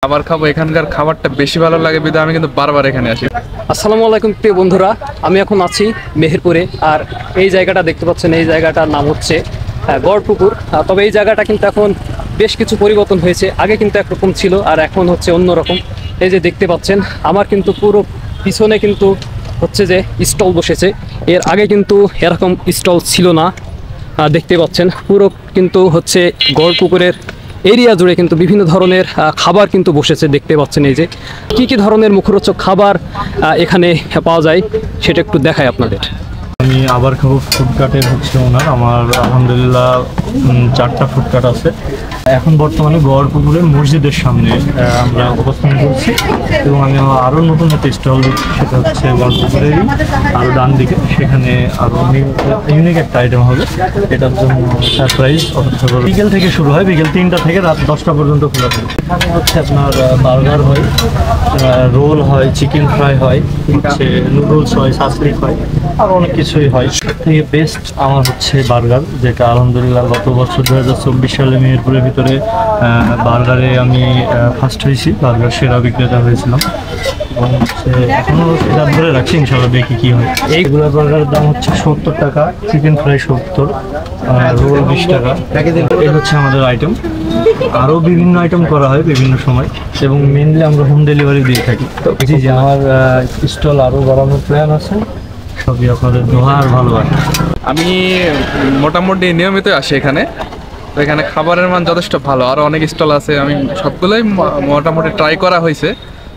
খাবার খাবো, এখানকার খাবারটা বেশি ভালো লাগে বিধায় আমি কিন্তু বারবার এখানে আসি। আসসালামু আলাইকুম প্রিয় বন্ধুরা, আমি এখন আছি মেহেরপুরে। আর এই জায়গাটা দেখতে পাচ্ছেন, এই জায়গাটার নাম হচ্ছে গড়পুকুর। তবে এই জায়গাটা কিন্তু এখন বেশ কিছু পরিবর্তন হয়েছে। আগে কিন্তু একরকম ছিল আর এখন হচ্ছে অন্যরকম। এই যে দেখতে পাচ্ছেন, আমার কিন্তু পুরো পিছনে কিন্তু হচ্ছে যে স্টল বসেছে। এর আগে কিন্তু এরকম স্টল ছিল না। দেখতে পাচ্ছেন পুরো কিন্তু হচ্ছে গড়পুকুরের এরিয়া জুড়ে কিন্তু বিভিন্ন ধরনের খাবার কিন্তু বসেছে। দেখতে পাচ্ছেন এই যে কি ধরনের মুখরোচক খাবার এখানে পাওয়া যায় সেটা একটু দেখাই আপনাদের। আমি আবার খাবো ফুডকার্টের হচ্ছে ওনার। আমার আলহামদুলিল্লাহ 4টা ফুডকার্ট আছে। এখন বর্তমানে গড়পুকুরের মসজিদের সামনে আমরা অবস্থান করছি এবং আমি আরও নতুন একটা স্টল দিচ্ছি, সেটা হচ্ছে গড়পুকুরেরই আরও ডান দিকে। সেখানে আরও ইউনিক একটা আইটেম হবে, এটার জন্য সারপ্রাইজ অপেক্ষা করব। বিকেল থেকে শুরু হয়, বিকেল 3টা থেকে রাত 10টা পর্যন্ত খোলা থাকে। এখানে হচ্ছে আপনার বার্গার হয়, রোল হয়, চিকেন ফ্রাই হয়, হচ্ছে নুডলস হয়, সাসলিক হয়, আর অনেক কিছুই হয়। সবথেকে বেস্ট আমার হচ্ছে বার্গার, যেটা আলহামদুলিল্লাহ গত বছর 2024 সালে মেহেরপুরের ভিতরে বার্গারে আমি ফার্স্ট হয়েছি, বার্গার সেরা বিক্রেতা হয়েছিলাম এবং হচ্ছে এখনও সেটা ধরে রাখছি, ইনশাল্লাহ দেখি কী হয়। এইগুলো বার্গারের দাম হচ্ছে 70 টাকা, চিকেন ফ্রাই 70, রোল 20 টাকা। এই হচ্ছে আমাদের আইটেম। আরও বিভিন্ন আইটেম করা হয় বিভিন্ন সময় এবং মেনলি আমরা হোম ডেলিভারি দিয়ে থাকি। জি জি, আমার স্টল আরও বাড়ানোর প্ল্যান আছে। সবই আপনাদের দোয়া আর ভালোবাসা। আমি মোটামুটি নিয়মিত আসি এখানে, তো এখানে খাবারের মান যথেষ্ট ভালো। আরও অনেক স্টল আছে, আমি সবগুলোই মোটামুটি ট্রাই করা হয়েছে।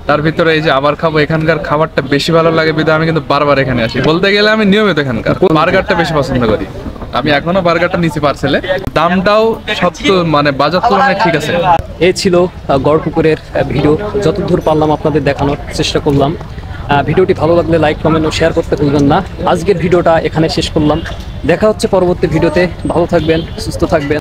তার ভিতরে এই যে আবার খাবো, এখানকার খাবারটা বেশি ভালো লাগে বিধায় আমি কিন্তু বারবার এখানে আসি। বলতে গেলে আমি নিয়মিত এখানকার বার্গারটা বেশি পছন্দ করি। আমি এখনো বার্গারটা নিচ্ছি পার্সেলে, দামটাও সব তো মানে বাজার তুলনায় ঠিক আছে। এই ছিল গড়পুকুরের ভিডিও, যতদূর পারলাম আপনাদের দেখানোর চেষ্টা করলাম। ভিডিওটি ভালো লাগলে লাইক, কমেন্ট ও শেয়ার করতে ভুলবেন না। আজকের ভিডিওটা এখানে শেষ করলাম। দেখা হচ্ছে পরবর্তী ভিডিওতে। ভালো থাকবেন, সুস্থ থাকবেন।